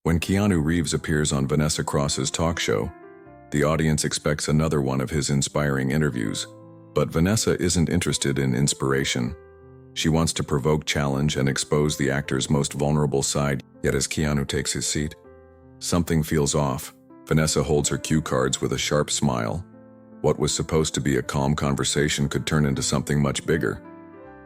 When Keanu Reeves appears on Vanessa Cross's talk show, the audience expects another one of his inspiring interviews. But Vanessa isn't interested in inspiration. She wants to provoke challenge and expose the actor's most vulnerable side. Yet as Keanu takes his seat, something feels off. Vanessa holds her cue cards with a sharp smile. What was supposed to be a calm conversation could turn into something much bigger.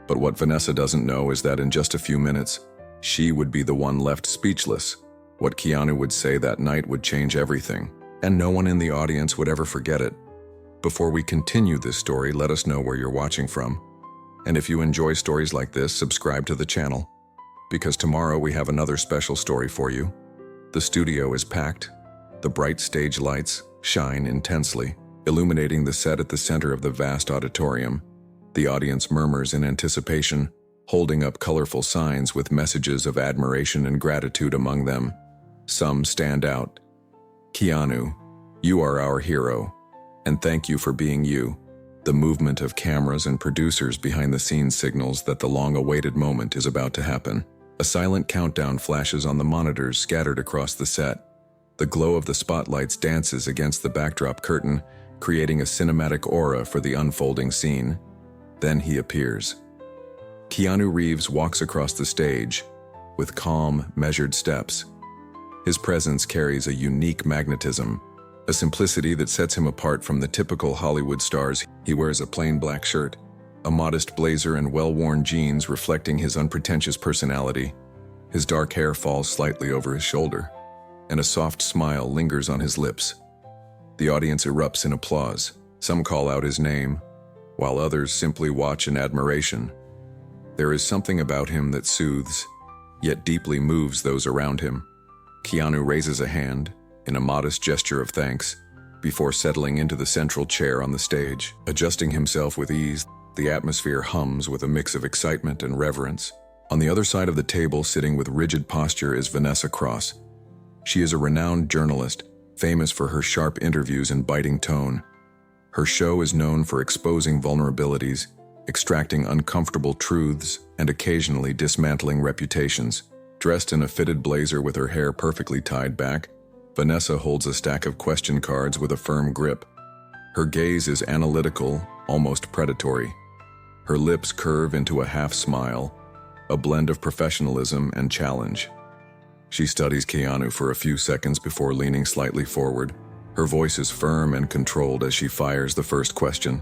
But what Vanessa doesn't know is that in just a few minutes, she would be the one left speechless. What Keanu would say that night would change everything, and no one in the audience would ever forget it. Before we continue this story, let us know where you're watching from. And if you enjoy stories like this, subscribe to the channel, because tomorrow we have another special story for you. The studio is packed. The bright stage lights shine intensely, illuminating the set at the center of the vast auditorium. The audience murmurs in anticipation, holding up colorful signs with messages of admiration and gratitude among them. Some stand out. Keanu, you are our hero, and thank you for being you. The movement of cameras and producers behind the scenes signals that the long-awaited moment is about to happen. A silent countdown flashes on the monitors scattered across the set. The glow of the spotlights dances against the backdrop curtain, creating a cinematic aura for the unfolding scene. Then he appears. Keanu Reeves walks across the stage with calm, measured steps. His presence carries a unique magnetism, a simplicity that sets him apart from the typical Hollywood stars. He wears a plain black shirt, a modest blazer and well-worn jeans reflecting his unpretentious personality. His dark hair falls slightly over his shoulder, and a soft smile lingers on his lips. The audience erupts in applause. Some call out his name, while others simply watch in admiration. There is something about him that soothes, yet deeply moves those around him. Keanu raises a hand in a modest gesture of thanks before settling into the central chair on the stage. Adjusting himself with ease, the atmosphere hums with a mix of excitement and reverence. On the other side of the table, sitting with rigid posture, is Vanessa Cross. She is a renowned journalist, famous for her sharp interviews and biting tone. Her show is known for exposing vulnerabilities, extracting uncomfortable truths, and occasionally dismantling reputations. Dressed in a fitted blazer with her hair perfectly tied back, Vanessa holds a stack of question cards with a firm grip. Her gaze is analytical, almost predatory. Her lips curve into a half smile, a blend of professionalism and challenge. She studies Keanu for a few seconds before leaning slightly forward. Her voice is firm and controlled as she fires the first question.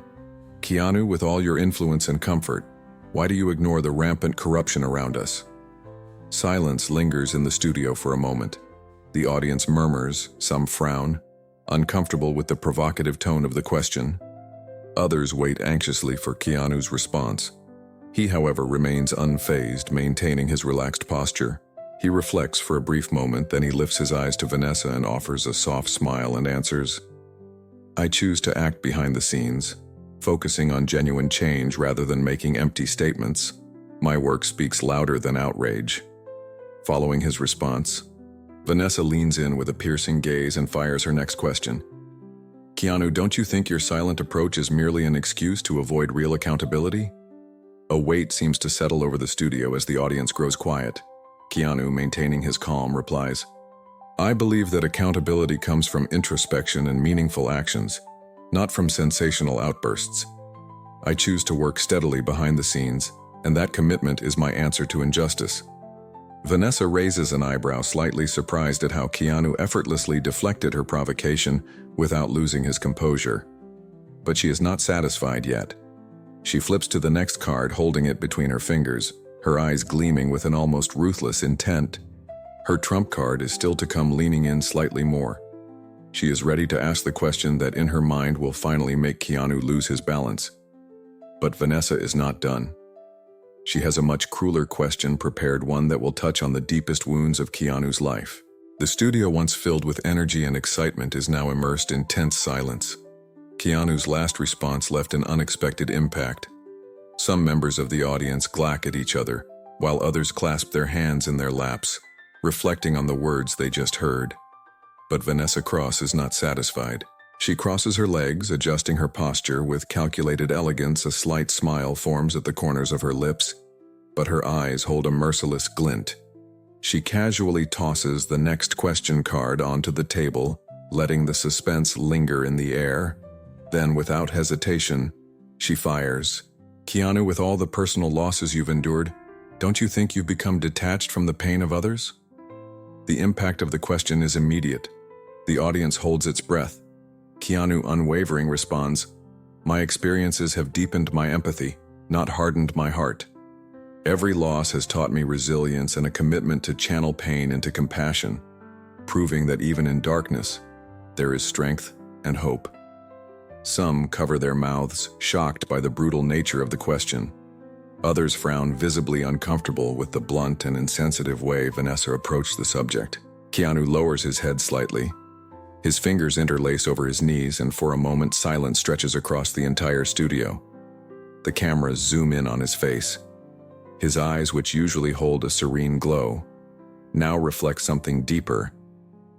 Keanu, with all your influence and comfort, why do you ignore the rampant corruption around us? Silence lingers in the studio for a moment. The audience murmurs, some frown, uncomfortable with the provocative tone of the question. Others wait anxiously for Keanu's response. He, however, remains unfazed, maintaining his relaxed posture. He reflects for a brief moment, then he lifts his eyes to Vanessa and offers a soft smile and answers, I choose to act behind the scenes, focusing on genuine change rather than making empty statements. My work speaks louder than outrage. Following his response, Vanessa leans in with a piercing gaze and fires her next question. Keanu, don't you think your silent approach is merely an excuse to avoid real accountability? A weight seems to settle over the studio as the audience grows quiet. Keanu, maintaining his calm, replies, I believe that accountability comes from introspection and meaningful actions, not from sensational outbursts. I choose to work steadily behind the scenes, and that commitment is my answer to injustice. Vanessa raises an eyebrow, slightly surprised at how Keanu effortlessly deflected her provocation without losing his composure. But she is not satisfied yet. She flips to the next card, holding it between her fingers, her eyes gleaming with an almost ruthless intent. Her trump card is still to come, leaning in slightly more. She is ready to ask the question that in her mind will finally make Keanu lose his balance. But Vanessa is not done. She has a much crueler question prepared, one that will touch on the deepest wounds of Keanu's life. The studio, once filled with energy and excitement, is now immersed in tense silence. Keanu's last response left an unexpected impact. Some members of the audience glack at each other, while others clasp their hands in their laps, reflecting on the words they just heard. But Vanessa Cross is not satisfied. She crosses her legs, adjusting her posture with calculated elegance. A slight smile forms at the corners of her lips, but her eyes hold a merciless glint. She casually tosses the next question card onto the table, letting the suspense linger in the air. Then, without hesitation, she fires. Keanu, with all the personal losses you've endured, don't you think you've become detached from the pain of others? The impact of the question is immediate. The audience holds its breath. Keanu, unwavering, responds, "My experiences have deepened my empathy, not hardened my heart. Every loss has taught me resilience and a commitment to channel pain into compassion, proving that even in darkness, there is strength and hope." Some cover their mouths, shocked by the brutal nature of the question. Others frown, visibly uncomfortable with the blunt and insensitive way Vanessa approached the subject. Keanu lowers his head slightly. His fingers interlace over his knees, and for a moment silence stretches across the entire studio. The cameras zoom in on his face. His eyes, which usually hold a serene glow, now reflect something deeper,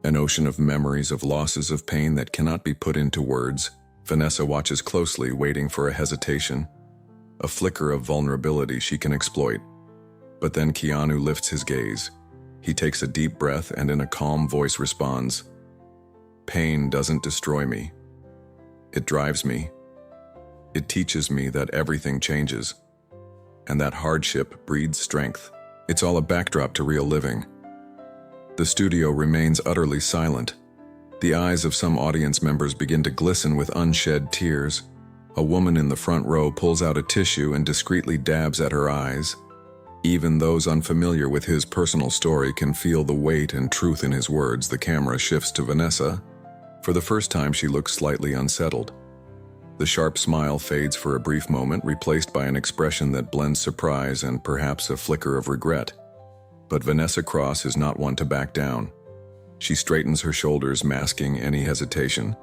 an ocean of memories of losses of pain that cannot be put into words. Vanessa watches closely, waiting for a hesitation, a flicker of vulnerability she can exploit. But then Keanu lifts his gaze. He takes a deep breath and in a calm voice responds, "Pain doesn't destroy me. It drives me. It teaches me that everything changes, and that hardship breeds strength. It's all a backdrop to real living." The studio remains utterly silent. The eyes of some audience members begin to glisten with unshed tears. A woman in the front row pulls out a tissue and discreetly dabs at her eyes. Even those unfamiliar with his personal story can feel the weight and truth in his words. The camera shifts to Vanessa. For the first time, she looks slightly unsettled. The sharp smile fades for a brief moment, replaced by an expression that blends surprise and perhaps a flicker of regret. But Vanessa Cross is not one to back down. She straightens her shoulders, masking any hesitation,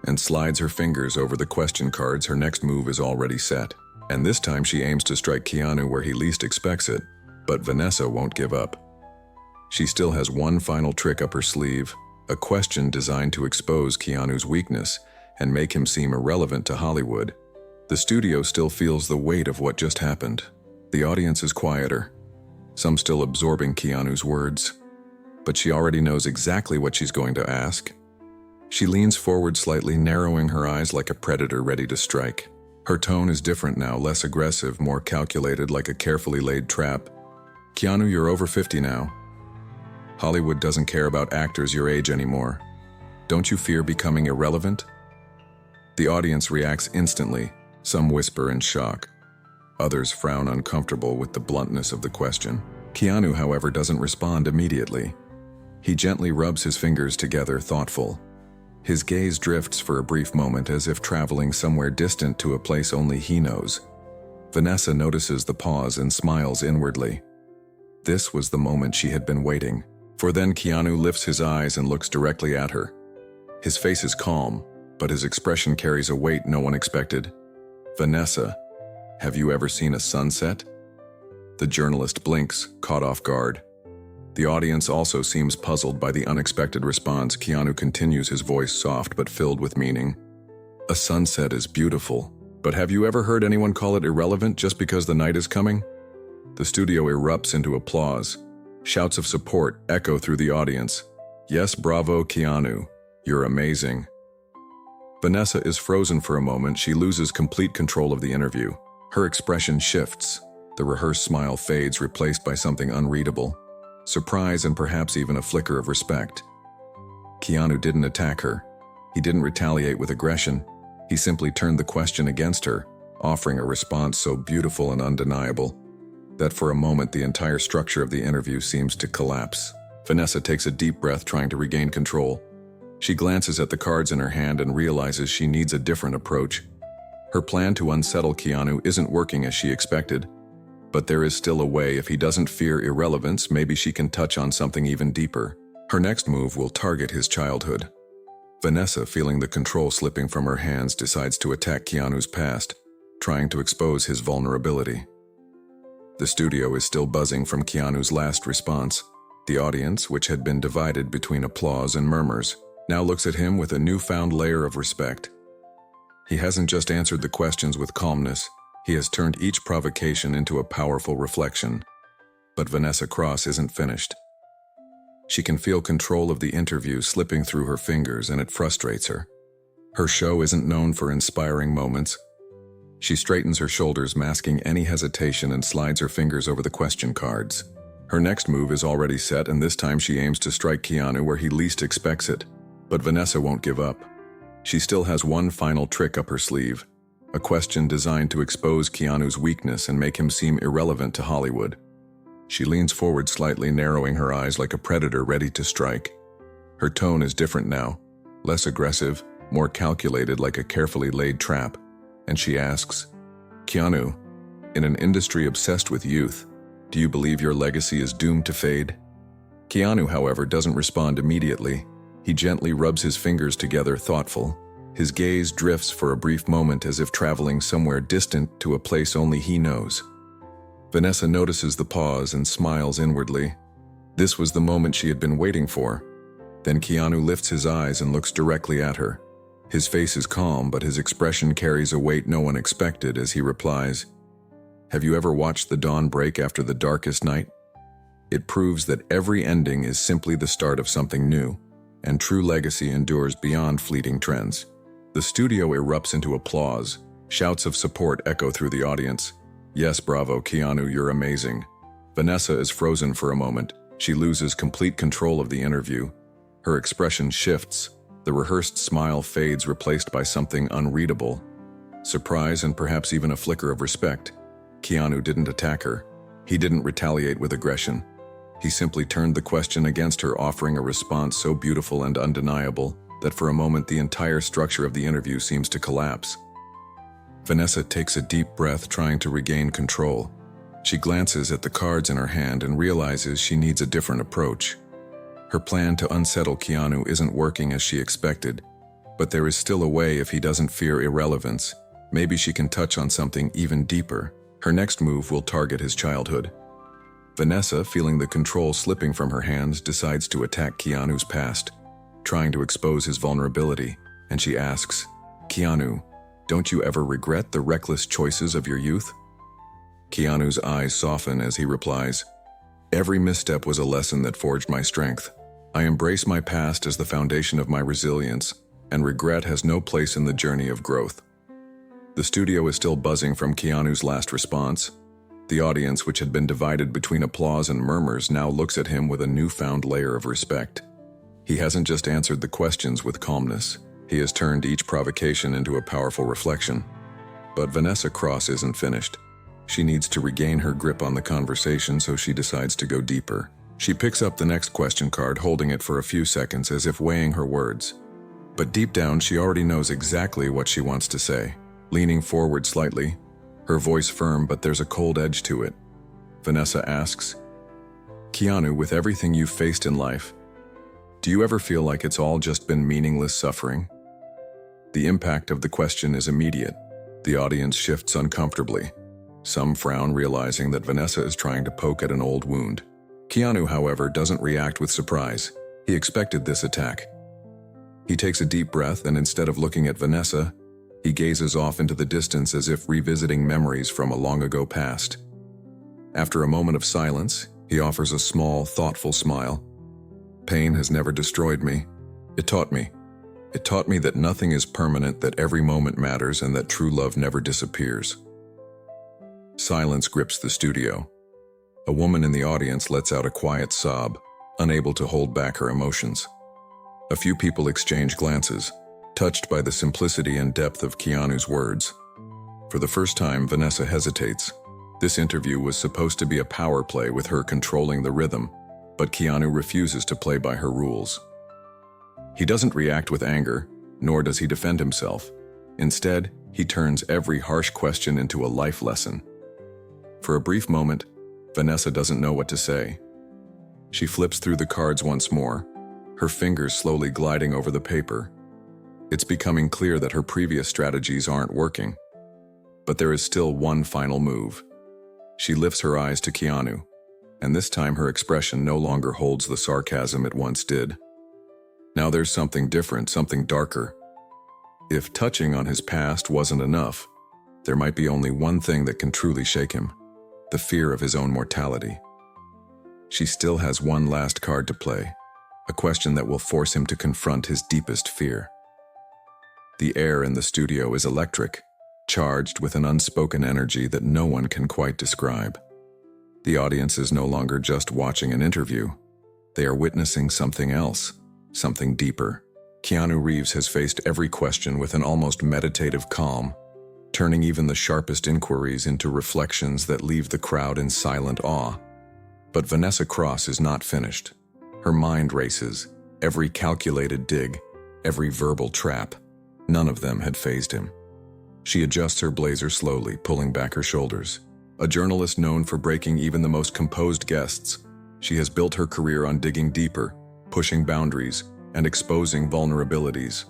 and slides her fingers over the question cards. Her next move is already set, and this time she aims to strike Keanu where he least expects it. But Vanessa won't give up. She still has one final trick up her sleeve, a question designed to expose Keanu's weakness and make him seem irrelevant to Hollywood. The studio still feels the weight of what just happened. The audience is quieter, some still absorbing Keanu's words. But she already knows exactly what she's going to ask. She leans forward slightly, narrowing her eyes like a predator ready to strike. Her tone is different now, less aggressive, more calculated, like a carefully laid trap. "Keanu, you're over 50 now. Hollywood doesn't care about actors your age anymore. Don't you fear becoming irrelevant?" The audience reacts instantly. Some whisper in shock. Others frown, uncomfortable with the bluntness of the question. Keanu, however, doesn't respond immediately. He gently rubs his fingers together, thoughtful. His gaze drifts for a brief moment, as if traveling somewhere distant to a place only he knows. Vanessa notices the pause and smiles inwardly. This was the moment she had been waiting. For then Keanu lifts his eyes and looks directly at her. His face is calm, but his expression carries a weight no one expected. "Vanessa, have you ever seen a sunset?" The journalist blinks, caught off guard. The audience also seems puzzled by the unexpected response. Keanu continues, his voice soft but filled with meaning. "A sunset is beautiful, but have you ever heard anyone call it irrelevant just because the night is coming?" The studio erupts into applause. Shouts of support echo through the audience. "Yes, bravo, Keanu. You're amazing." Vanessa is frozen for a moment. She loses complete control of the interview. Her expression shifts. The rehearsed smile fades, replaced by something unreadable. Surprise and perhaps even a flicker of respect. Keanu didn't attack her. He didn't retaliate with aggression. He simply turned the question against her, offering a response so beautiful and undeniable that for a moment the entire structure of the interview seems to collapse. Vanessa takes a deep breath, trying to regain control. She glances at the cards in her hand and realizes she needs a different approach. Her plan to unsettle Keanu isn't working as she expected. But there is still a way. If he doesn't fear irrelevance, maybe she can touch on something even deeper. Her next move will target his childhood. Vanessa, feeling the control slipping from her hands, decides to attack Keanu's past, trying to expose his vulnerability. The studio is still buzzing from Keanu's last response. The audience, which had been divided between applause and murmurs, now looks at him with a newfound layer of respect. He hasn't just answered the questions with calmness. He has turned each provocation into a powerful reflection. But Vanessa Cross isn't finished. She can feel control of the interview slipping through her fingers, and it frustrates her. Her show isn't known for inspiring moments. She straightens her shoulders, masking any hesitation, and slides her fingers over the question cards. Her next move is already set, and this time she aims to strike Keanu where he least expects it. But Vanessa won't give up. She still has one final trick up her sleeve, a question designed to expose Keanu's weakness and make him seem irrelevant to Hollywood. She leans forward slightly, narrowing her eyes like a predator ready to strike. Her tone is different now, less aggressive, more calculated, like a carefully laid trap, and she asks, "Keanu, in an industry obsessed with youth, do you believe your legacy is doomed to fade?" Keanu, however, doesn't respond immediately. He gently rubs his fingers together, thoughtful. His gaze drifts for a brief moment, as if traveling somewhere distant to a place only he knows. Vanessa notices the pause and smiles inwardly. This was the moment she had been waiting for. Then Keanu lifts his eyes and looks directly at her. His face is calm, but his expression carries a weight no one expected as he replies, "Have you ever watched the dawn break after the darkest night? It proves that every ending is simply the start of something new, and true legacy endures beyond fleeting trends." The studio erupts into applause. Shouts of support echo through the audience. "Yes, bravo, Keanu, you're amazing." Vanessa is frozen for a moment. She loses complete control of the interview. Her expression shifts. The rehearsed smile fades, replaced by something unreadable. Surprise and perhaps even a flicker of respect. Keanu didn't attack her. He didn't retaliate with aggression. He simply turned the question against her, offering a response so beautiful and undeniable that for a moment the entire structure of the interview seems to collapse. Vanessa takes a deep breath, trying to regain control. She glances at the cards in her hand and realizes she needs a different approach. Her plan to unsettle Keanu isn't working as she expected, but there is still a way if he doesn't fear irrelevance. Maybe she can touch on something even deeper. Her next move will target his childhood. Vanessa, feeling the control slipping from her hands, decides to attack Keanu's past, trying to expose his vulnerability, and she asks, "Keanu, don't you ever regret the reckless choices of your youth?" Keanu's eyes soften as he replies, "Every misstep was a lesson that forged my strength. I embrace my past as the foundation of my resilience, and regret has no place in the journey of growth." The studio is still buzzing from Keanu's last response. The audience, which had been divided between applause and murmurs, now looks at him with a newfound layer of respect. He hasn't just answered the questions with calmness. He has turned each provocation into a powerful reflection. But Vanessa Cross isn't finished. She needs to regain her grip on the conversation, so she decides to go deeper. She picks up the next question card, holding it for a few seconds as if weighing her words. But deep down, she already knows exactly what she wants to say. Leaning forward slightly, her voice firm, but there's a cold edge to it, Vanessa asks, "Keanu, with everything you've faced in life, do you ever feel like it's all just been meaningless suffering?" The impact of the question is immediate. The audience shifts uncomfortably. Some frown, realizing that Vanessa is trying to poke at an old wound. Keanu, however, doesn't react with surprise. He expected this attack. He takes a deep breath, and instead of looking at Vanessa, he gazes off into the distance as if revisiting memories from a long-ago past. After a moment of silence, he offers a small, thoughtful smile. "Pain has never destroyed me. It taught me. It taught me that nothing is permanent, that every moment matters, and that true love never disappears." Silence grips the studio. A woman in the audience lets out a quiet sob, unable to hold back her emotions. A few people exchange glances, touched by the simplicity and depth of Keanu's words. For the first time, Vanessa hesitates. This interview was supposed to be a power play with her controlling the rhythm, but Keanu refuses to play by her rules. He doesn't react with anger, nor does he defend himself. Instead, he turns every harsh question into a life lesson. For a brief moment, Vanessa doesn't know what to say. She flips through the cards once more, her fingers slowly gliding over the paper. It's becoming clear that her previous strategies aren't working. But there is still one final move. She lifts her eyes to Keanu, and this time her expression no longer holds the sarcasm it once did. Now there's something different, something darker. If touching on his past wasn't enough, there might be only one thing that can truly shake him: the fear of his own mortality. She still has one last card to play, a question that will force him to confront his deepest fear. The air in the studio is electric, charged with an unspoken energy that no one can quite describe. The audience is no longer just watching an interview. They are witnessing something else, something deeper. Keanu Reeves has faced every question with an almost meditative calm, turning even the sharpest inquiries into reflections that leave the crowd in silent awe. But Vanessa Cross is not finished. Her mind races, every calculated dig, every verbal trap. None of them had fazed him. She adjusts her blazer slowly, pulling back her shoulders. A journalist known for breaking even the most composed guests, she has built her career on digging deeper, pushing boundaries, and exposing vulnerabilities.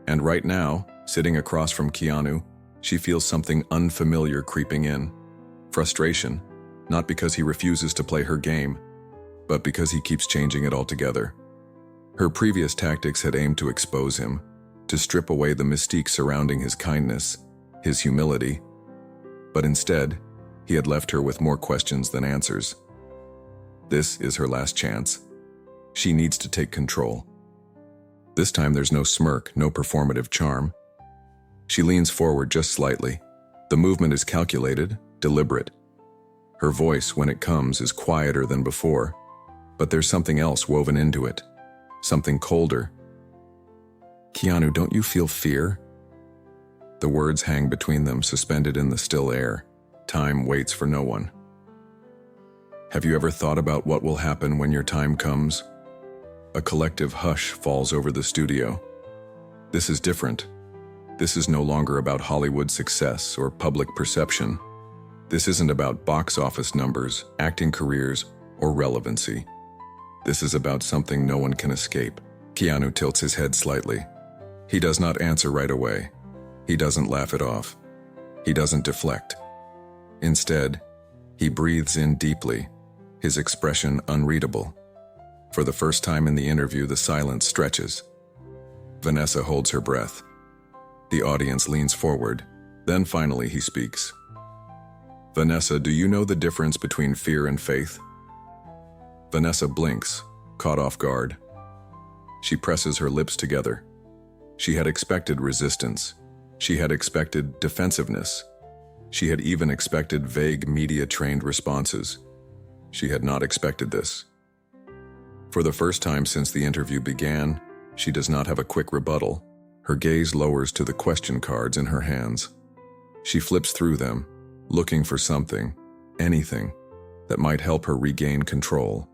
And right now, sitting across from Keanu, she feels something unfamiliar creeping in. Frustration, not because he refuses to play her game, but because he keeps changing it altogether. Her previous tactics had aimed to expose him, to strip away the mystique surrounding his kindness, his humility. But instead, he had left her with more questions than answers. This is her last chance. She needs to take control. This time there's no smirk, no performative charm. She leans forward just slightly. The movement is calculated, deliberate. Her voice, when it comes, is quieter than before, but there's something else woven into it, something colder. Keanu, don't you feel fear? The words hang between them, suspended in the still air. Time waits for no one. Have you ever thought about what will happen when your time comes? A collective hush falls over the studio. This is different. This is no longer about Hollywood success or public perception. This isn't about box office numbers, acting careers, or relevancy. This is about something no one can escape. Keanu tilts his head slightly. He does not answer right away. He doesn't laugh it off. He doesn't deflect. Instead, he breathes in deeply, his expression unreadable. For the first time in the interview, the silence stretches. Vanessa holds her breath. The audience leans forward. Then finally he speaks. Vanessa, do you know the difference between fear and faith? Vanessa blinks, caught off guard. She presses her lips together. She had expected resistance. She had expected defensiveness. She had even expected vague media-trained responses. She had not expected this. For the first time since the interview began, she does not have a quick rebuttal. Her gaze lowers to the question cards in her hands. She flips through them, looking for something, anything, that might help her regain control.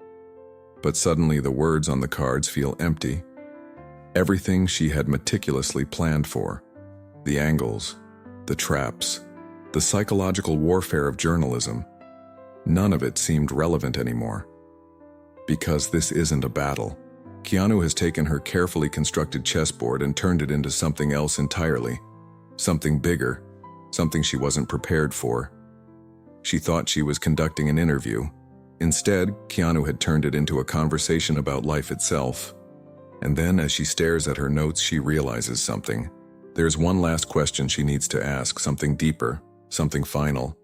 But suddenly the words on the cards feel empty. Everything she had meticulously planned for, the angles, the traps, the psychological warfare of journalism, none of it seemed relevant anymore. Because this isn't a battle. Keanu has taken her carefully constructed chessboard and turned it into something else entirely. Something bigger, something she wasn't prepared for. She thought she was conducting an interview. Instead, Keanu had turned it into a conversation about life itself. And then, as she stares at her notes, she realizes something. There's one last question she needs to ask, something deeper, something final.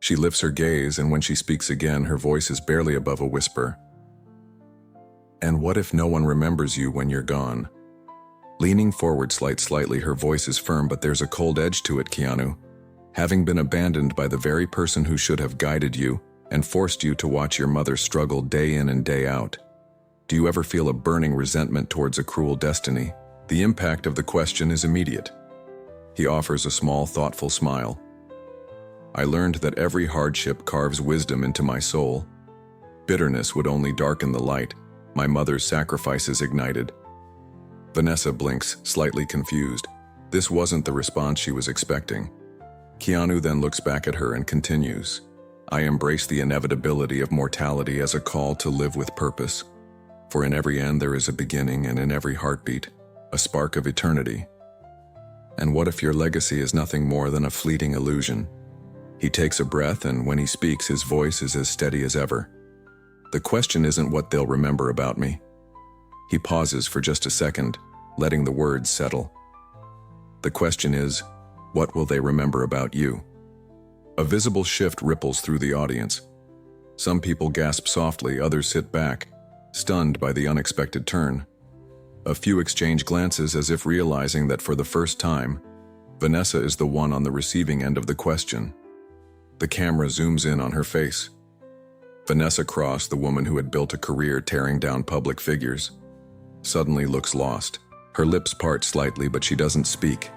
She lifts her gaze, and when she speaks again, her voice is barely above a whisper. And what if no one remembers you when you're gone? Leaning forward slightly, her voice is firm, but there's a cold edge to it, Keanu. Having been abandoned by the very person who should have guided you and forced you to watch your mother struggle day in and day out, do you ever feel a burning resentment towards a cruel destiny? The impact of the question is immediate. He offers a small, thoughtful smile. I learned that every hardship carves wisdom into my soul. Bitterness would only darken the light my mother's sacrifices ignited. Vanessa blinks, slightly confused. This wasn't the response she was expecting. Keanu then looks back at her and continues. I embrace the inevitability of mortality as a call to live with purpose. For in every end there is a beginning, and in every heartbeat, a spark of eternity. And what if your legacy is nothing more than a fleeting illusion? He takes a breath, and when he speaks, his voice is as steady as ever. The question isn't what they'll remember about me. He pauses for just a second, letting the words settle. The question is, what will they remember about you? A visible shift ripples through the audience. Some people gasp softly, others sit back, stunned by the unexpected turn. A few exchange glances as if realizing that for the first time, Vanessa is the one on the receiving end of the question. The camera zooms in on her face. Vanessa Cross, the woman who had built a career tearing down public figures, suddenly looks lost. Her lips part slightly, but she doesn't speak.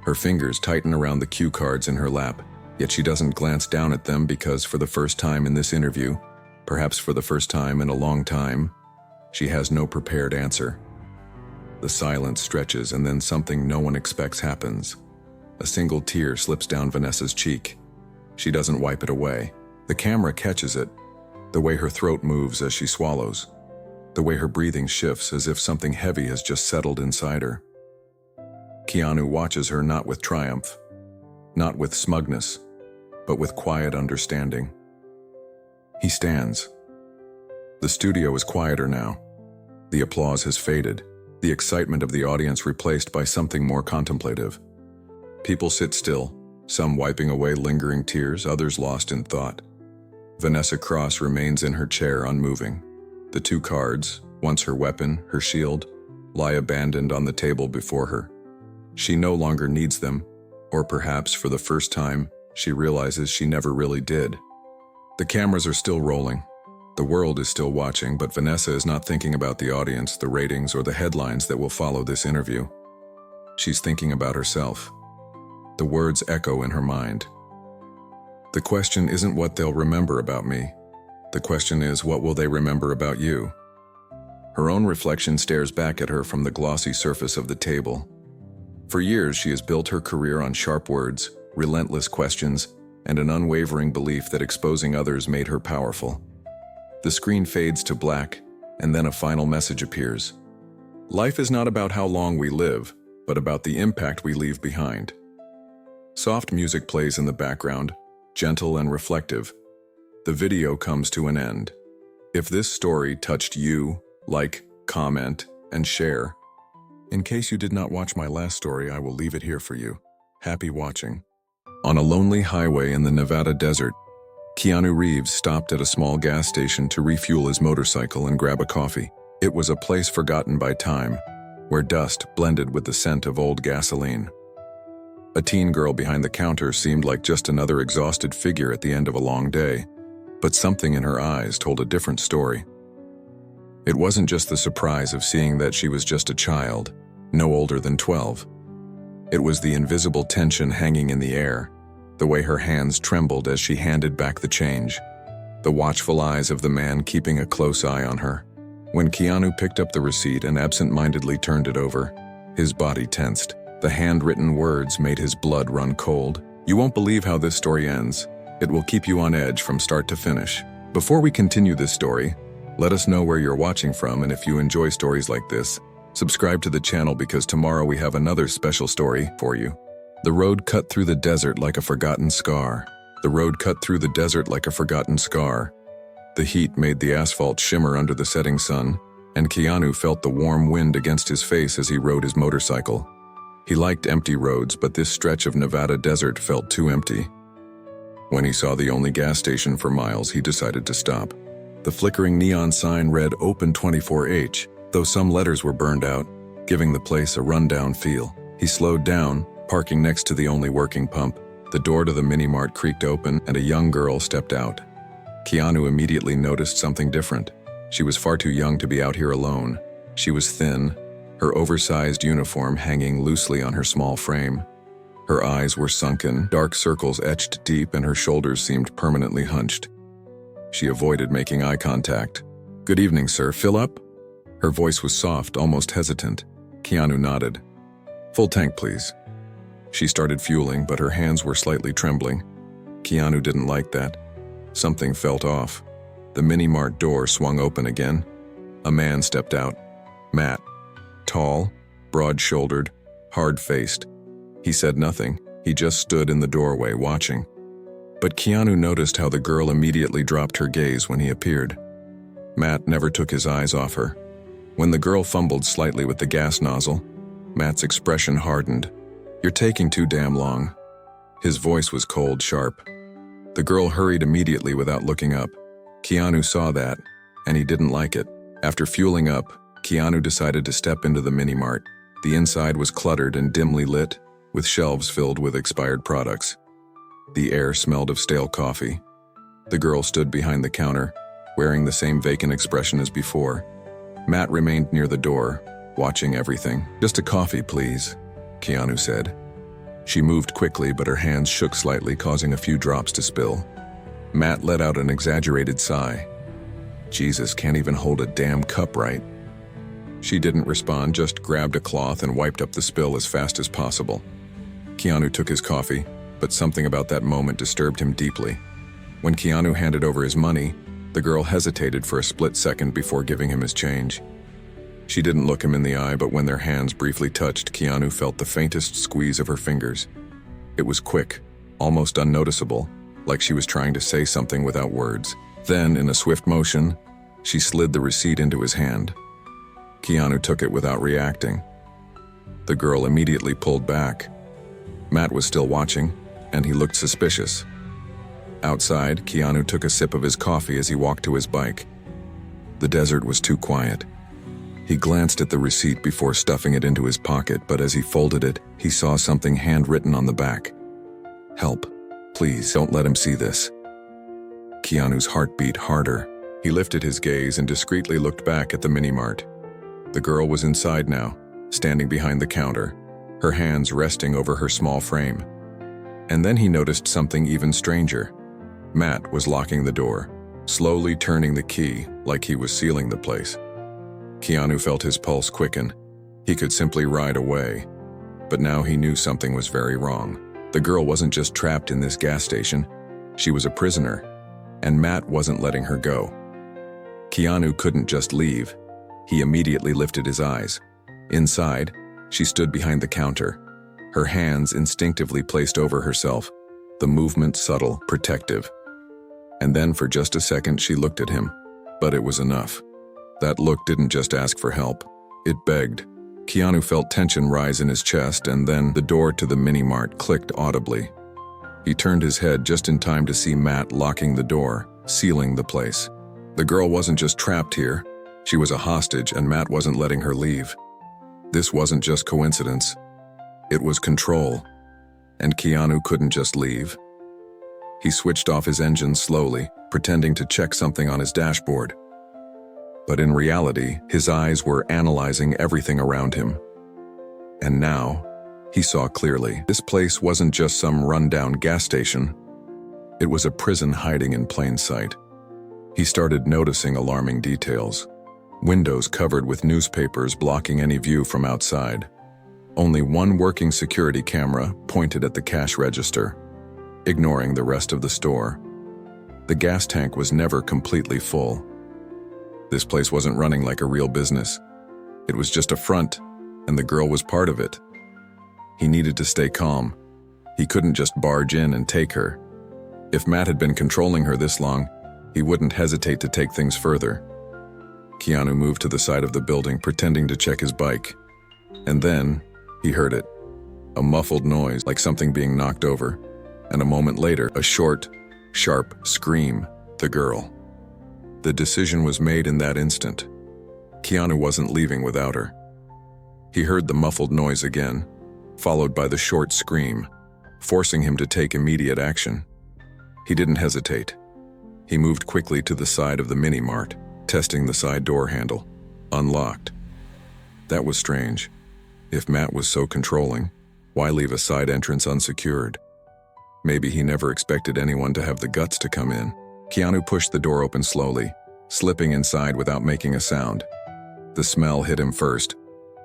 Her fingers tighten around the cue cards in her lap, yet she doesn't glance down at them because for the first time in this interview, perhaps for the first time in a long time, she has no prepared answer. The silence stretches and then something no one expects happens. A single tear slips down Vanessa's cheek. She doesn't wipe it away. The camera catches it, the way her throat moves as she swallows, the way her breathing shifts as if something heavy has just settled inside her. Keanu watches her not with triumph, not with smugness, but with quiet understanding. He stands. The studio is quieter now. The applause has faded, the excitement of the audience replaced by something more contemplative. People sit still, some wiping away lingering tears, others lost in thought. Vanessa Cross remains in her chair, unmoving. The two cards, once her weapon, her shield, lie abandoned on the table before her. She no longer needs them, or perhaps for the first time, she realizes she never really did. The cameras are still rolling. The world is still watching, but Vanessa is not thinking about the audience, the ratings, or the headlines that will follow this interview. She's thinking about herself. The words echo in her mind. The question isn't what they'll remember about me. The question is, what will they remember about you? Her own reflection stares back at her from the glossy surface of the table. For years, she has built her career on sharp words, relentless questions, and an unwavering belief that exposing others made her powerful. The screen fades to black, and then a final message appears. Life is not about how long we live, but about the impact we leave behind. Soft music plays in the background, gentle and reflective. The video comes to an end. If this story touched you, like, comment, and share. In case you did not watch my last story, I will leave it here for you. Happy watching. On a lonely highway in the Nevada desert, Keanu Reeves stopped at a small gas station to refuel his motorcycle and grab a coffee. It was a place forgotten by time, where dust blended with the scent of old gasoline. A teen girl behind the counter seemed like just another exhausted figure at the end of a long day, but something in her eyes told a different story. It wasn't just the surprise of seeing that she was just a child, no older than 12. It was the invisible tension hanging in the air, the way her hands trembled as she handed back the change, the watchful eyes of the man keeping a close eye on her. When Keanu picked up the receipt and absent-mindedly turned it over, his body tensed. The handwritten words made his blood run cold. You won't believe how this story ends. It will keep you on edge from start to finish. Before we continue this story, let us know where you're watching from, and if you enjoy stories like this, subscribe to the channel because tomorrow we have another special story for you. The road cut through the desert like a forgotten scar. The road cut through the desert like a forgotten scar. The heat made the asphalt shimmer under the setting sun, and Keanu felt the warm wind against his face as he rode his motorcycle. He liked empty roads, but this stretch of Nevada desert felt too empty. When he saw the only gas station for miles, he decided to stop. The flickering neon sign read Open 24H, though some letters were burned out, giving the place a rundown feel. He slowed down, parking next to the only working pump. The door to the mini-mart creaked open, and a young girl stepped out. Keanu immediately noticed something different. She was far too young to be out here alone. She was thin, her oversized uniform hanging loosely on her small frame. Her eyes were sunken, dark circles etched deep, and her shoulders seemed permanently hunched. She avoided making eye contact. "Good evening, sir. Fill up?" Her voice was soft, almost hesitant. Keanu nodded. "Full tank, please." She started fueling, but her hands were slightly trembling. Keanu didn't like that. Something felt off. The mini-mart door swung open again. A man stepped out. Matt. Tall, broad-shouldered, hard-faced. He said nothing. He just stood in the doorway watching. But Keanu noticed how the girl immediately dropped her gaze when he appeared. Matt never took his eyes off her. When the girl fumbled slightly with the gas nozzle, Matt's expression hardened. "You're taking too damn long." His voice was cold, sharp. The girl hurried immediately without looking up. Keanu saw that, and he didn't like it. After fueling up, Keanu decided to step into the mini-mart. The inside was cluttered and dimly lit, with shelves filled with expired products. The air smelled of stale coffee. The girl stood behind the counter, wearing the same vacant expression as before. Matt remained near the door, watching everything. "Just a coffee, please," Keanu said. She moved quickly, but her hands shook slightly, causing a few drops to spill. Matt let out an exaggerated sigh. Jesus, can't even hold a damn cup right. She didn't respond, just grabbed a cloth and wiped up the spill as fast as possible. Keanu took his coffee, but something about that moment disturbed him deeply. When Keanu handed over his money, the girl hesitated for a split second before giving him his change. She didn't look him in the eye, but when their hands briefly touched, Keanu felt the faintest squeeze of her fingers. It was quick, almost unnoticeable, like she was trying to say something without words. Then, in a swift motion, she slid the receipt into his hand. Keanu took it without reacting. The girl immediately pulled back. Matt was still watching, and he looked suspicious. Outside, Keanu took a sip of his coffee as he walked to his bike. The desert was too quiet. He glanced at the receipt before stuffing it into his pocket, but as he folded it, he saw something handwritten on the back. "Help. Please, don't let him see this." Keanu's heart beat harder. He lifted his gaze and discreetly looked back at the mini-mart. The girl was inside now, standing behind the counter, her hands resting over her small frame. And then he noticed something even stranger. Matt was locking the door, slowly turning the key like he was sealing the place. Keanu felt his pulse quicken. He could simply ride away. But now he knew something was very wrong. The girl wasn't just trapped in this gas station. She was a prisoner, and Matt wasn't letting her go. Keanu couldn't just leave. He immediately lifted his eyes. Inside, she stood behind the counter, her hands instinctively placed over herself, the movement subtle, protective. And then for just a second she looked at him, but it was enough. That look didn't just ask for help, it begged. Keanu felt tension rise in his chest, and then the door to the mini-mart clicked audibly. He turned his head just in time to see Matt locking the door, sealing the place. The girl wasn't just trapped here, she was a hostage, and Matt wasn't letting her leave. This wasn't just coincidence. It was control. And Keanu couldn't just leave. He switched off his engine slowly, pretending to check something on his dashboard. But in reality, his eyes were analyzing everything around him. And now, he saw clearly. This place wasn't just some rundown gas station. It was a prison hiding in plain sight. He started noticing alarming details. Windows covered with newspapers blocking any view from outside. Only one working security camera pointed at the cash register, ignoring the rest of the store. The gas tank was never completely full. This place wasn't running like a real business. It was just a front, and the girl was part of it. He needed to stay calm. He couldn't just barge in and take her. If Matt had been controlling her this long, he wouldn't hesitate to take things further. Keanu moved to the side of the building, pretending to check his bike. And then, he heard it. A muffled noise, like something being knocked over. And a moment later, a short, sharp scream. The girl. The decision was made in that instant. Keanu wasn't leaving without her. He heard the muffled noise again, followed by the short scream, forcing him to take immediate action. He didn't hesitate. He moved quickly to the side of the mini-mart, testing the side door handle. Unlocked. That was strange. If Matt was so controlling, why leave a side entrance unsecured? Maybe he never expected anyone to have the guts to come in. Keanu pushed the door open slowly, slipping inside without making a sound. The smell hit him first.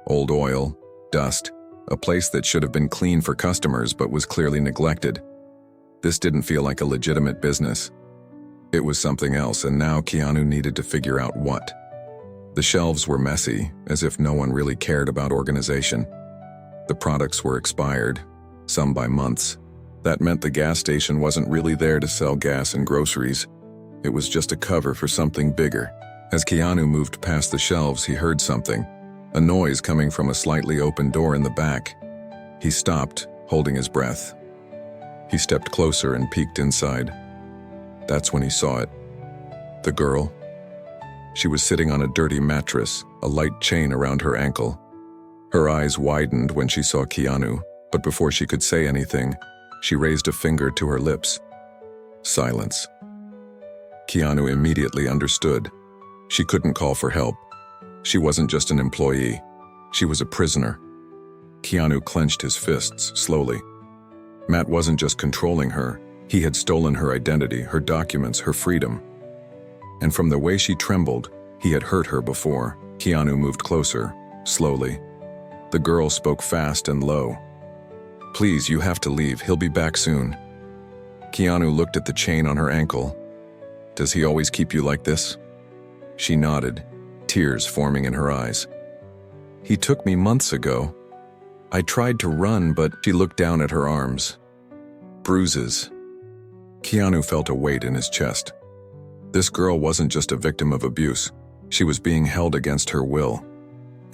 Old oil, dust, a place that should have been clean for customers but was clearly neglected. This didn't feel like a legitimate business. It was something else, and now Keanu needed to figure out what. The shelves were messy, as if no one really cared about organization. The products were expired, some by months. That meant the gas station wasn't really there to sell gas and groceries. It was just a cover for something bigger. As Keanu moved past the shelves, he heard something, a noise coming from a slightly open door in the back. He stopped, holding his breath. He stepped closer and peeked inside. That's when he saw it. The girl? She was sitting on a dirty mattress, a light chain around her ankle. Her eyes widened when she saw Keanu, but before she could say anything, she raised a finger to her lips. Silence. Keanu immediately understood. She couldn't call for help. She wasn't just an employee. She was a prisoner. Keanu clenched his fists slowly. Matt wasn't just controlling her. He had stolen her identity, her documents, her freedom. And from the way she trembled, he had hurt her before. Keanu moved closer, slowly. The girl spoke fast and low. Please, you have to leave. He'll be back soon. Keanu looked at the chain on her ankle. Does he always keep you like this? She nodded, tears forming in her eyes. He took me months ago. I tried to run, but she looked down at her arms. Bruises. Keanu felt a weight in his chest. This girl wasn't just a victim of abuse. She was being held against her will.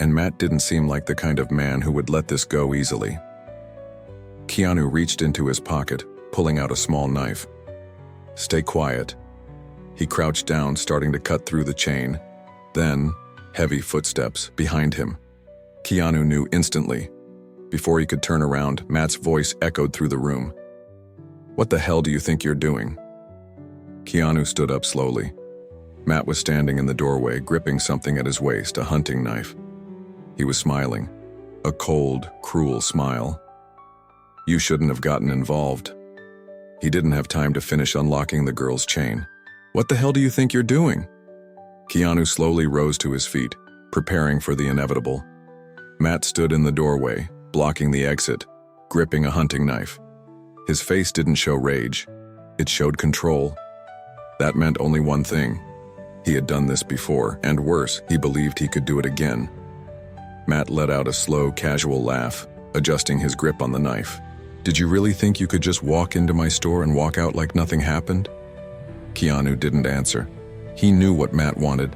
And Matt didn't seem like the kind of man who would let this go easily. Keanu reached into his pocket, pulling out a small knife. Stay quiet. He crouched down, starting to cut through the chain. Then, heavy footsteps behind him. Keanu knew instantly. Before he could turn around, Matt's voice echoed through the room. What the hell do you think you're doing? Keanu stood up slowly. Matt was standing in the doorway, gripping something at his waist, a hunting knife. He was smiling. A cold, cruel smile. You shouldn't have gotten involved. He didn't have time to finish unlocking the girl's chain. What the hell do you think you're doing? Keanu slowly rose to his feet, preparing for the inevitable. Matt stood in the doorway, blocking the exit, gripping a hunting knife. His face didn't show rage. It showed control. That meant only one thing. He had done this before, and worse, he believed he could do it again. Matt let out a slow, casual laugh, adjusting his grip on the knife. Did you really think you could just walk into my store and walk out like nothing happened? Keanu didn't answer. He knew what Matt wanted.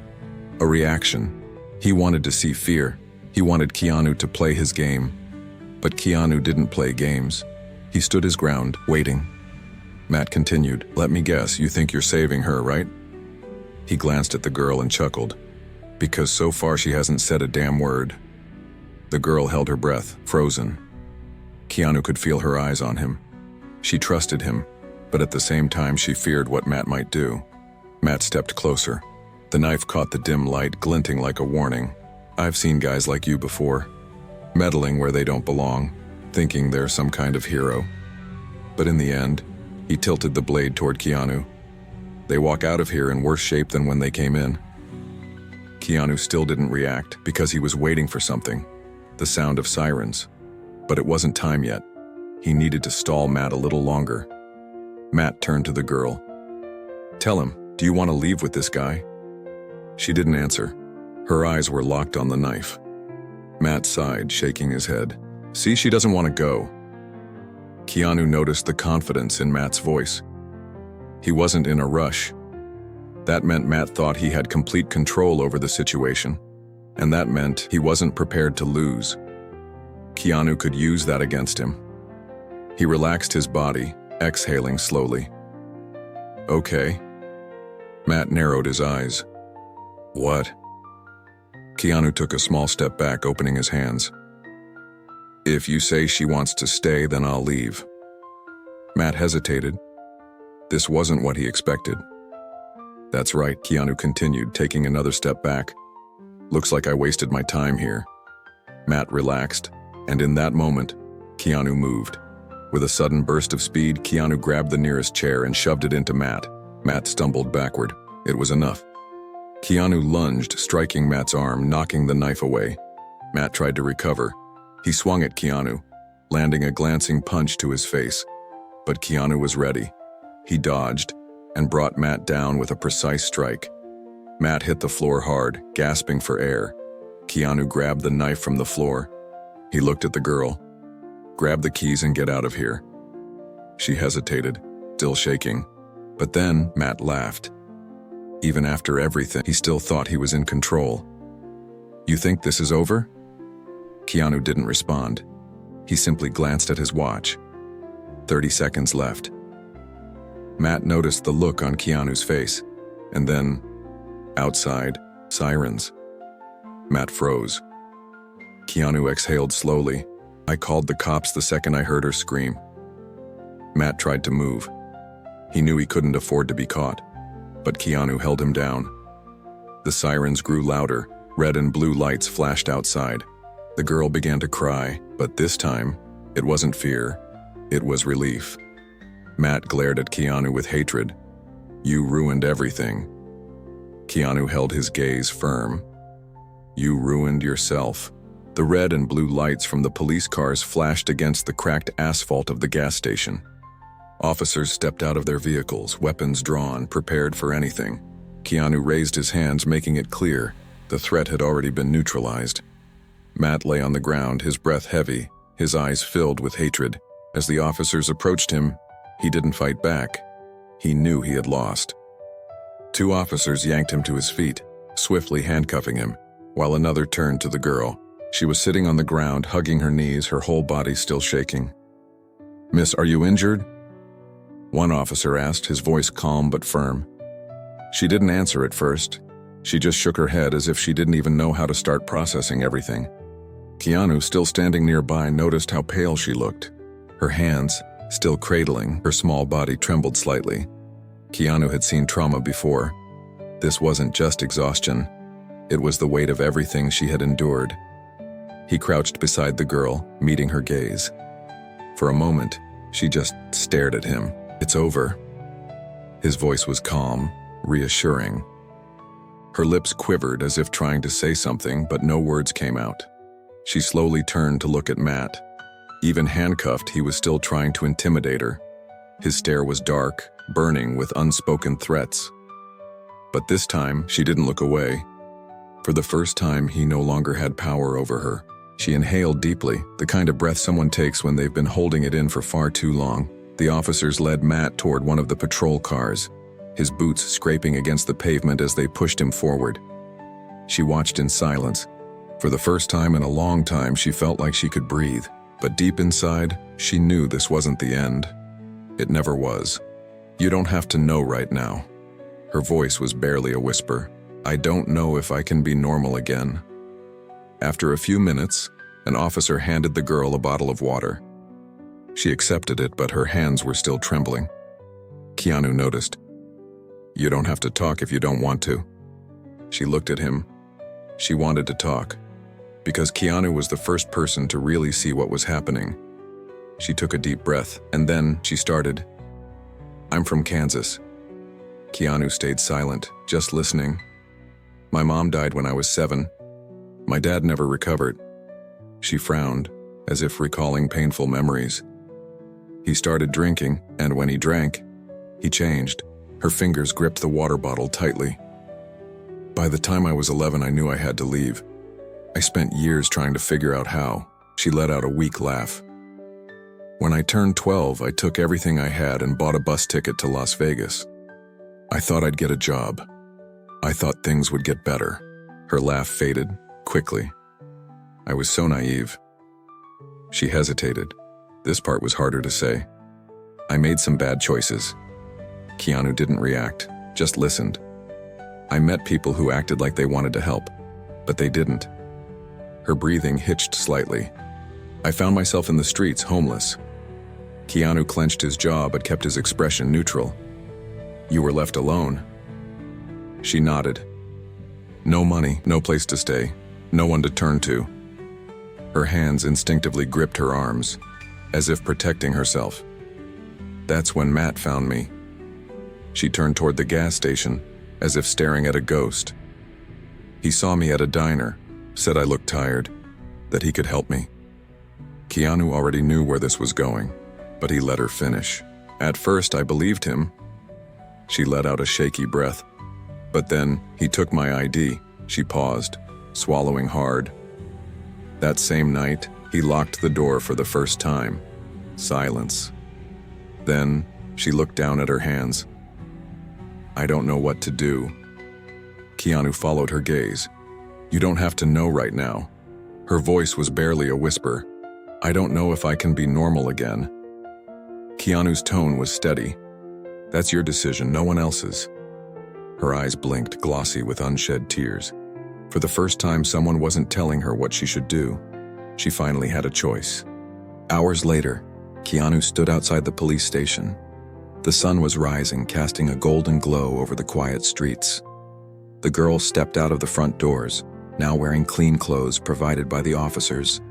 A reaction. He wanted to see fear. He wanted Keanu to play his game. But Keanu didn't play games. He stood his ground, waiting. Matt continued, Let me guess, you think you're saving her, right? He glanced at the girl and chuckled. Because so far she hasn't said a damn word. The girl held her breath, frozen. Keanu could feel her eyes on him. She trusted him, but at the same time she feared what Matt might do. Matt stepped closer. The knife caught the dim light, glinting like a warning. I've seen guys like you before, meddling where they don't belong, thinking they're some kind of hero. But in the end, he tilted the blade toward Keanu. They walk out of here in worse shape than when they came in. Keanu still didn't react because he was waiting for something, the sound of sirens. But it wasn't time yet. He needed to stall Matt a little longer. Matt turned to the girl. Tell him, do you want to leave with this guy? She didn't answer. Her eyes were locked on the knife. Matt sighed, shaking his head. See, she doesn't want to go. Keanu noticed the confidence in Matt's voice. He wasn't in a rush. That meant Matt thought he had complete control over the situation, and that meant he wasn't prepared to lose. Keanu could use that against him. He relaxed his body, exhaling slowly. Okay. Matt narrowed his eyes. What? Keanu took a small step back, opening his hands. If you say she wants to stay, then I'll leave. Matt hesitated. This wasn't what he expected. That's right, Keanu continued, taking another step back. Looks like I wasted my time here. Matt relaxed, and in that moment, Keanu moved. With a sudden burst of speed, Keanu grabbed the nearest chair and shoved it into Matt. Matt stumbled backward. It was enough. Keanu lunged, striking Matt's arm, knocking the knife away. Matt tried to recover. He swung at Keanu, landing a glancing punch to his face. But Keanu was ready. He dodged and brought Matt down with a precise strike. Matt hit the floor hard, gasping for air. Keanu grabbed the knife from the floor. He looked at the girl. Grab the keys and get out of here. She hesitated, still shaking. But then Matt laughed. Even after everything, he still thought he was in control. You think this is over? Keanu didn't respond. He simply glanced at his watch. 30 seconds left. Matt noticed the look on Keanu's face. And then, outside, sirens. Matt froze. Keanu exhaled slowly. I called the cops the second I heard her scream. Matt tried to move. He knew he couldn't afford to be caught, but Keanu held him down. The sirens grew louder, red and blue lights flashed outside. The girl began to cry, but this time, it wasn't fear, it was relief. Matt glared at Keanu with hatred. You ruined everything. Keanu held his gaze firm. You ruined yourself. The red and blue lights from the police cars flashed against the cracked asphalt of the gas station. Officers stepped out of their vehicles, weapons drawn, prepared for anything. Keanu raised his hands, making it clear the threat had already been neutralized. Matt lay on the ground, his breath heavy, his eyes filled with hatred. As the officers approached him, he didn't fight back. He knew he had lost. Two officers yanked him to his feet, swiftly handcuffing him, while another turned to the girl. She was sitting on the ground, hugging her knees, her whole body still shaking. Miss, are you injured? One officer asked, his voice calm but firm. She didn't answer at first. She just shook her head as if she didn't even know how to start processing everything. Keanu, still standing nearby, noticed how pale she looked. Her hands, still cradling, her small body trembled slightly. Keanu had seen trauma before. This wasn't just exhaustion. It was the weight of everything she had endured. He crouched beside the girl, meeting her gaze. For a moment, she just stared at him. It's over. His voice was calm, reassuring. Her lips quivered as if trying to say something, but no words came out. She slowly turned to look at Matt. Even handcuffed, he was still trying to intimidate her. His stare was dark, burning with unspoken threats. But this time, she didn't look away. For the first time, he no longer had power over her. She inhaled deeply, the kind of breath someone takes when they've been holding it in for far too long. The officers led Matt toward one of the patrol cars, his boots scraping against the pavement as they pushed him forward. She watched in silence. For the first time in a long time, she felt like she could breathe. But deep inside, she knew this wasn't the end. It never was. You don't have to know right now. Her voice was barely a whisper. I don't know if I can be normal again. After a few minutes, an officer handed the girl a bottle of water. She accepted it, but her hands were still trembling. Keanu noticed. You don't have to talk if you don't want to. She looked at him. She wanted to talk, because Keanu was the first person to really see what was happening. She took a deep breath, and then she started. I'm from Kansas. Keanu stayed silent, just listening. My mom died when I was 7. My dad never recovered. She frowned, as if recalling painful memories. He started drinking, and when he drank, he changed. Her fingers gripped the water bottle tightly. By the time I was 11, I knew I had to leave. I spent years trying to figure out how. She let out a weak laugh. When I turned 12, I took everything I had and bought a bus ticket to Las Vegas. I thought I'd get a job. I thought things would get better. Her laugh faded, quickly. I was so naive. She hesitated. This part was harder to say. I made some bad choices. Keanu didn't react, just listened. I met people who acted like they wanted to help, but they didn't. Her breathing hitched slightly. I found myself in the streets, homeless. Keanu clenched his jaw but kept his expression neutral. You were left alone. She nodded. No money, no place to stay, no one to turn to. Her hands instinctively gripped her arms, as if protecting herself. That's when Matt found me. She turned toward the gas station, as if staring at a ghost. He saw me at a diner, said I looked tired, that he could help me. Keanu already knew where this was going, but he let her finish. At first, I believed him. She let out a shaky breath. But then, he took my ID. She paused, swallowing hard. That same night, he locked the door for the first time. Silence. Then, she looked down at her hands. I don't know what to do. Keanu followed her gaze. You don't have to know right now. Her voice was barely a whisper. I don't know if I can be normal again. Keanu's tone was steady. That's your decision, no one else's. Her eyes blinked, glossy with unshed tears. For the first time, someone wasn't telling her what she should do. She finally had a choice. Hours later, Keanu stood outside the police station. The sun was rising, casting a golden glow over the quiet streets. The girl stepped out of the front doors, now wearing clean clothes provided by the officers.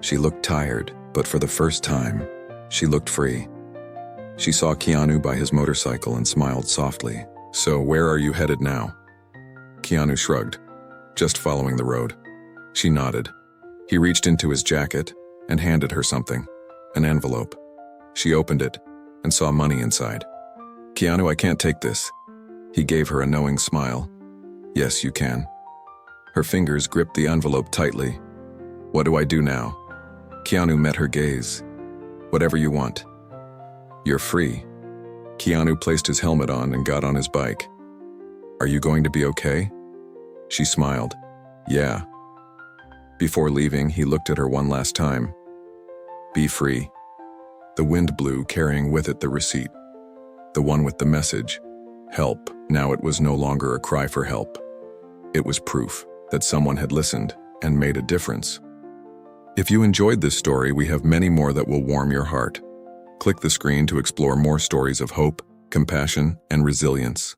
She looked tired, but for the first time, she looked free. She saw Keanu by his motorcycle and smiled softly. "So where are you headed now?" Keanu shrugged. "Just following the road." She nodded. He reached into his jacket and handed her something, an envelope. She opened it and saw money inside. "Keanu, I can't take this." He gave her a knowing smile. "Yes, you can." Her fingers gripped the envelope tightly. "What do I do now?" Keanu met her gaze. "Whatever you want. You're free." Keanu placed his helmet on and got on his bike. "Are you going to be okay?" She smiled. "Yeah." Before leaving, he looked at her one last time. "Be free." The wind blew, carrying with it the receipt. The one with the message, "Help." Now it was no longer a cry for help. It was proof that someone had listened and made a difference. If you enjoyed this story, we have many more that will warm your heart. Click the screen to explore more stories of hope, compassion, and resilience.